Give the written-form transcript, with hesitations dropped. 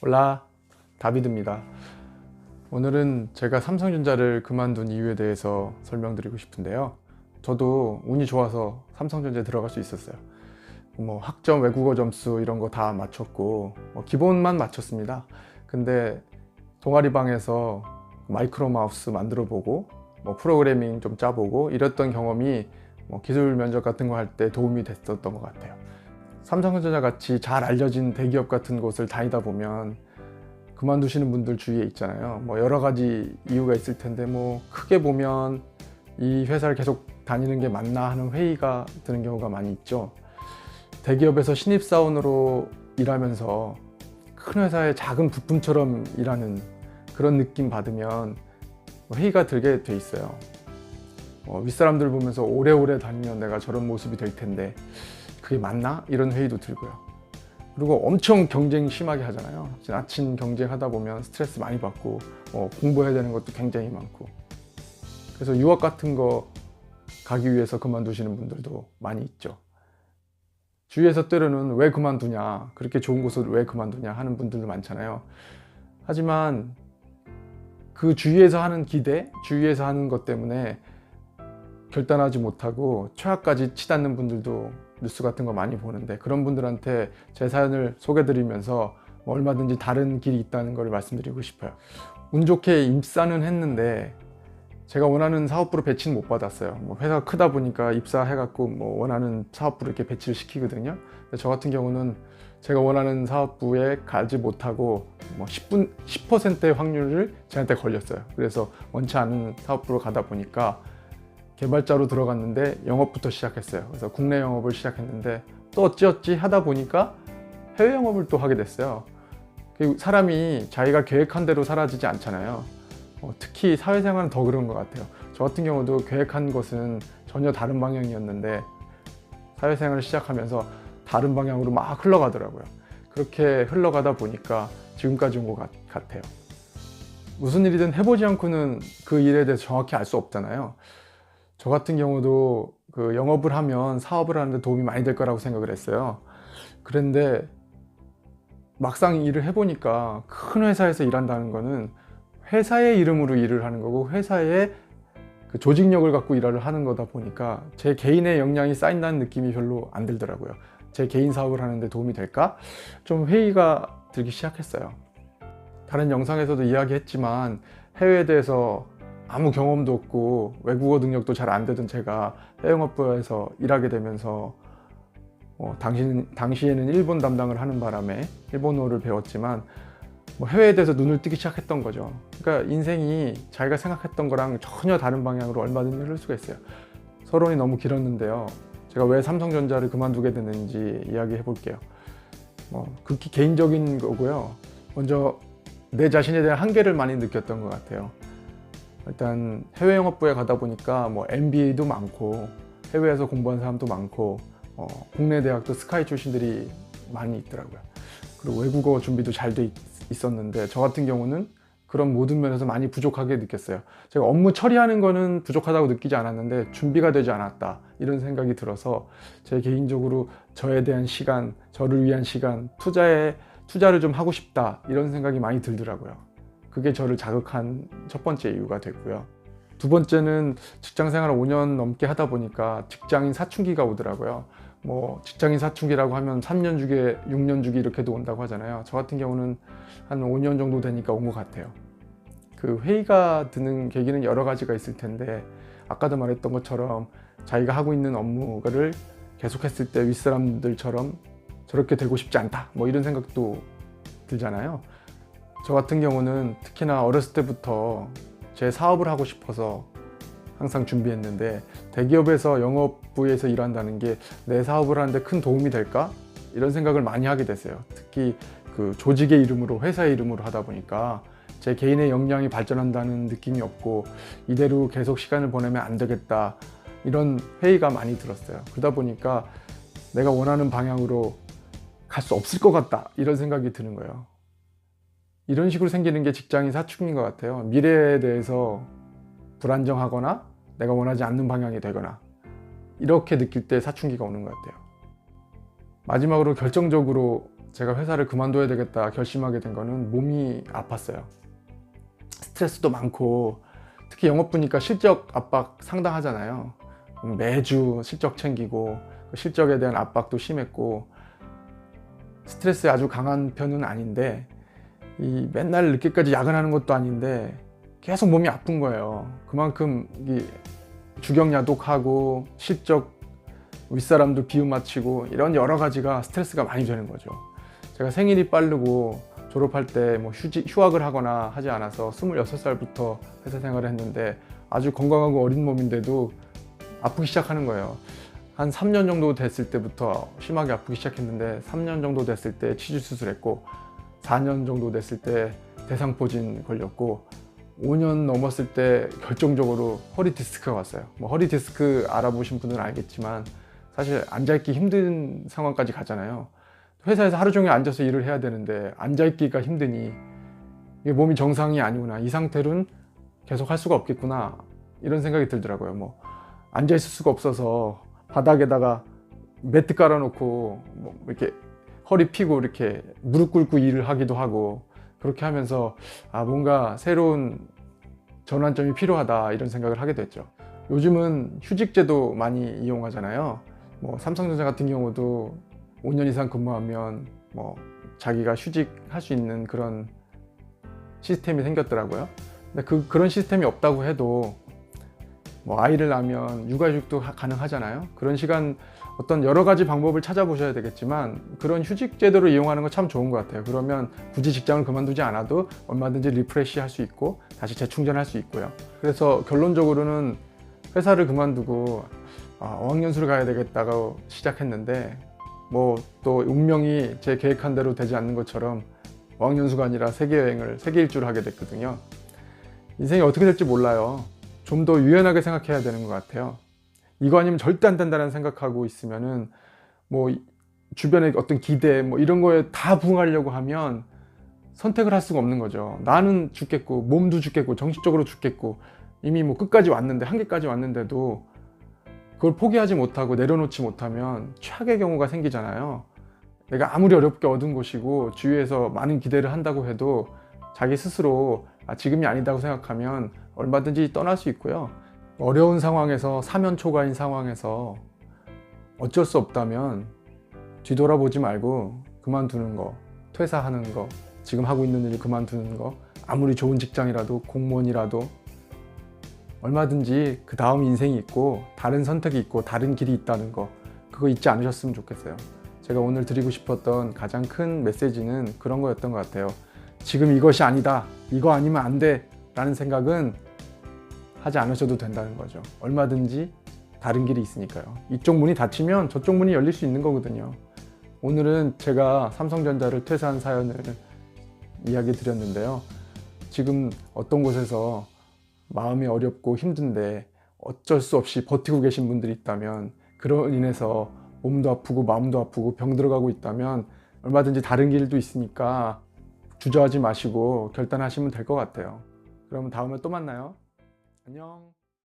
올라, 다비드입니다. 오늘은 제가 삼성전자를 그만둔 이유에 대해서 설명드리고 싶은데요. 저도 운이 좋아서 삼성전자에 들어갈 수 있었어요. 학점, 외국어 점수 이런 거 다 맞췄고 기본만 맞췄습니다. 근데 동아리방에서 마이크로 마우스 만들어 보고 프로그래밍 좀 짜보고 이랬던 경험이 기술 면접 같은 거 할 때 도움이 됐었던 것 같아요. 삼성전자 같이 잘 알려진 대기업 같은 곳을 다니다 보면 그만두시는 분들 주위에 있잖아요. 여러 가지 이유가 있을 텐데 크게 보면 이 회사를 계속 다니는 게 맞나 하는 회의가 드는 경우가 많이 있죠. 대기업에서 신입사원으로 일하면서 큰 회사의 작은 부품처럼 일하는 그런 느낌 받으면 회의가 들게 돼 있어요. 윗사람들 보면서 오래오래 다니면 내가 저런 모습이 될 텐데 그게 맞나? 이런 회의도 들고요. 그리고 엄청 경쟁 심하게 하잖아요. 지나친 경쟁하다 보면 스트레스 많이 받고 공부해야 되는 것도 굉장히 많고, 그래서 유학 같은 거 가기 위해서 그만두시는 분들도 많이 있죠. 주위에서 때로는 왜 그만두냐, 그렇게 좋은 곳을 왜 그만두냐 하는 분들도 많잖아요. 하지만 그 주위에서 하는 기대, 주위에서 하는 것 때문에 결단하지 못하고 최악까지 치닫는 분들도 뉴스 같은 거 많이 보는데, 그런 분들한테 제 사연을 소개드리면서 얼마든지 다른 길이 있다는 걸 말씀드리고 싶어요. 운 좋게 입사는 했는데 제가 원하는 사업부로 배치는 못 받았어요. 회사가 크다 보니까 입사해갖고 원하는 사업부로 이렇게 배치를 시키거든요. 근데 저 같은 경우는 제가 원하는 사업부에 가지 못하고 10%의 확률을 저한테 걸렸어요. 그래서 원치 않은 사업부로 가다 보니까 개발자로 들어갔는데 영업부터 시작했어요. 그래서 국내 영업을 시작했는데 또 어찌어찌 하다 보니까 해외 영업을 또 하게 됐어요. 사람이 자기가 계획한 대로 사라지지 않잖아요. 특히 사회생활은 더 그런 것 같아요. 저 같은 경우도 계획한 것은 전혀 다른 방향이었는데 사회생활을 시작하면서 다른 방향으로 막 흘러가더라고요. 그렇게 흘러가다 보니까 지금까지 온 것 같아요. 무슨 일이든 해보지 않고는 그 일에 대해서 정확히 알 수 없잖아요. 저 같은 경우도 그 영업을 하면 사업을 하는데 도움이 많이 될 거라고 생각을 했어요. 그런데 막상 일을 해보니까 큰 회사에서 일한다는 거는 회사의 이름으로 일을 하는 거고 회사의 그 조직력을 갖고 일을 하는 거다 보니까 제 개인의 역량이 쌓인다는 느낌이 별로 안 들더라고요. 제 개인 사업을 하는데 도움이 될까? 좀 회의가 들기 시작했어요. 다른 영상에서도 이야기했지만 해외에 대해서 아무 경험도 없고 외국어 능력도 잘 안 되던 제가 해외영업부에서 일하게 되면서 당시에는 일본 담당을 하는 바람에 일본어를 배웠지만 해외에 대해서 눈을 뜨기 시작했던 거죠. 그러니까 인생이 자기가 생각했던 거랑 전혀 다른 방향으로 얼마든지 흐를 수가 있어요. 서론이 너무 길었는데요. 제가 왜 삼성전자를 그만두게 됐는지 이야기해 볼게요. 극히 개인적인 거고요. 먼저 내 자신에 대한 한계를 많이 느꼈던 것 같아요. 일단 해외 영업부에 가다 보니까 MBA도 많고 해외에서 공부한 사람도 많고 국내 대학도 스카이 출신들이 많이 있더라고요. 그리고 외국어 준비도 잘 돼 있었는데 저 같은 경우는 그런 모든 면에서 많이 부족하게 느꼈어요. 제가 업무 처리하는 거는 부족하다고 느끼지 않았는데 준비가 되지 않았다 이런 생각이 들어서 제 개인적으로 저에 대한 시간, 저를 위한 시간, 투자를 좀 하고 싶다 이런 생각이 많이 들더라고요. 그게 저를 자극한 첫 번째 이유가 됐고요. 두 번째는 직장 생활을 5년 넘게 하다 보니까 직장인 사춘기가 오더라고요. 직장인 사춘기라고 하면 3년 주기, 6년 주기 이렇게도 온다고 하잖아요. 저 같은 경우는 한 5년 정도 되니까 온 것 같아요. 그 회의가 드는 계기는 여러 가지가 있을 텐데 아까도 말했던 것처럼 자기가 하고 있는 업무를 계속했을 때 윗사람들처럼 저렇게 되고 싶지 않다 이런 생각도 들잖아요. 저 같은 경우는 특히나 어렸을 때부터 제 사업을 하고 싶어서 항상 준비했는데 대기업에서 영업부에서 일한다는 게 내 사업을 하는데 큰 도움이 될까? 이런 생각을 많이 하게 됐어요. 특히 그 조직의 이름으로, 회사의 이름으로 하다 보니까 제 개인의 역량이 발전한다는 느낌이 없고 이대로 계속 시간을 보내면 안 되겠다 이런 회의가 많이 들었어요. 그러다 보니까 내가 원하는 방향으로 갈 수 없을 것 같다 이런 생각이 드는 거예요. 이런 식으로 생기는 게 직장인 사춘기인 것 같아요. 미래에 대해서 불안정하거나 내가 원하지 않는 방향이 되거나 이렇게 느낄 때 사춘기가 오는 것 같아요. 마지막으로 결정적으로 제가 회사를 그만둬야 되겠다 결심하게 된 거는 몸이 아팠어요. 스트레스도 많고 특히 영업부니까 실적 압박 상당하잖아요. 매주 실적 챙기고 실적에 대한 압박도 심했고 스트레스에 아주 강한 편은 아닌데 맨날 늦게까지 야근하는 것도 아닌데 계속 몸이 아픈 거예요. 그만큼 주경야독하고 실적 윗사람도 비움 맞추고 이런 여러 가지가 스트레스가 많이 되는 거죠. 제가 생일이 빠르고 졸업할 때 뭐 휴학을 하거나 하지 않아서 26살부터 회사 생활을 했는데 아주 건강하고 어린 몸인데도 아프기 시작하는 거예요. 한 3년 정도 됐을 때부터 심하게 아프기 시작했는데 3년 정도 됐을 때 치주 수술했고 4년 정도 됐을 때 대상포진 걸렸고 5년 넘었을 때 결정적으로 허리 디스크가 왔어요. 뭐 허리 디스크 알아보신 분들은 알겠지만 사실 앉아있기 힘든 상황까지 가잖아요. 회사에서 하루 종일 앉아서 일을 해야 되는데 앉아있기가 힘드니 이게 몸이 정상이 아니구나, 이 상태로는 계속 할 수가 없겠구나, 이런 생각이 들더라고요. 뭐 앉아있을 수가 없어서 바닥에다가 매트 깔아놓고 뭐 이렇게 허리 펴고 이렇게 무릎 꿇고 일을 하기도 하고 그렇게 하면서 뭔가 새로운 전환점이 필요하다, 이런 생각을 하게 됐죠. 요즘은 휴직제도 많이 이용하잖아요. 뭐 삼성전자 같은 경우도 5년 이상 근무하면 뭐 자기가 휴직할 수 있는 그런 시스템이 생겼더라고요. 근데 그런 시스템이 없다고 해도 뭐 아이를 낳으면 육아휴직도 가능하잖아요. 그런 시간 어떤 여러 가지 방법을 찾아보셔야 되겠지만 그런 휴직 제도를 이용하는 거 참 좋은 것 같아요. 그러면 굳이 직장을 그만두지 않아도 얼마든지 리프레시 할 수 있고 다시 재충전할 수 있고요. 그래서 결론적으로는 회사를 그만두고 어학연수를 가야 되겠다고 시작했는데 뭐 또 운명이 제 계획한 대로 되지 않는 것처럼 어학연수가 아니라 세계 일주를 하게 됐거든요. 인생이 어떻게 될지 몰라요. 좀 더 유연하게 생각해야 되는 것 같아요. 이거 아니면 절대 안 된다는 생각하고 있으면은 뭐 주변의 어떤 기대 뭐 이런 거에 다 부응하려고 하면 선택을 할 수가 없는 거죠. 나는 죽겠고 몸도 죽겠고 정신적으로 죽겠고 이미 뭐 끝까지 왔는데, 한계까지 왔는데도 그걸 포기하지 못하고 내려놓지 못하면 최악의 경우가 생기잖아요. 내가 아무리 어렵게 얻은 것이고 주위에서 많은 기대를 한다고 해도 자기 스스로 지금이 아니다고 생각하면 얼마든지 떠날 수 있고요. 어려운 상황에서 사면초가인 상황에서 어쩔 수 없다면 뒤돌아보지 말고 그만두는 거, 퇴사하는 거, 지금 하고 있는 일을 그만두는 거, 아무리 좋은 직장이라도 공무원이라도 얼마든지 그 다음 인생이 있고 다른 선택이 있고 다른 길이 있다는 거, 그거 잊지 않으셨으면 좋겠어요. 제가 오늘 드리고 싶었던 가장 큰 메시지는 그런 거였던 것 같아요. 지금 이것이 아니다, 이거 아니면 안 돼 라는 생각은 하지 않으셔도 된다는 거죠. 얼마든지 다른 길이 있으니까요. 이쪽 문이 닫히면 저쪽 문이 열릴 수 있는 거거든요. 오늘은 제가 삼성전자를 퇴사한 사연을 이야기 드렸는데요. 지금 어떤 곳에서 마음이 어렵고 힘든데 어쩔 수 없이 버티고 계신 분들이 있다면, 그로 인해서 몸도 아프고 마음도 아프고 병 들어가고 있다면 얼마든지 다른 길도 있으니까 주저하지 마시고 결단하시면 될 것 같아요. 그럼 다음에 또 만나요. 안녕.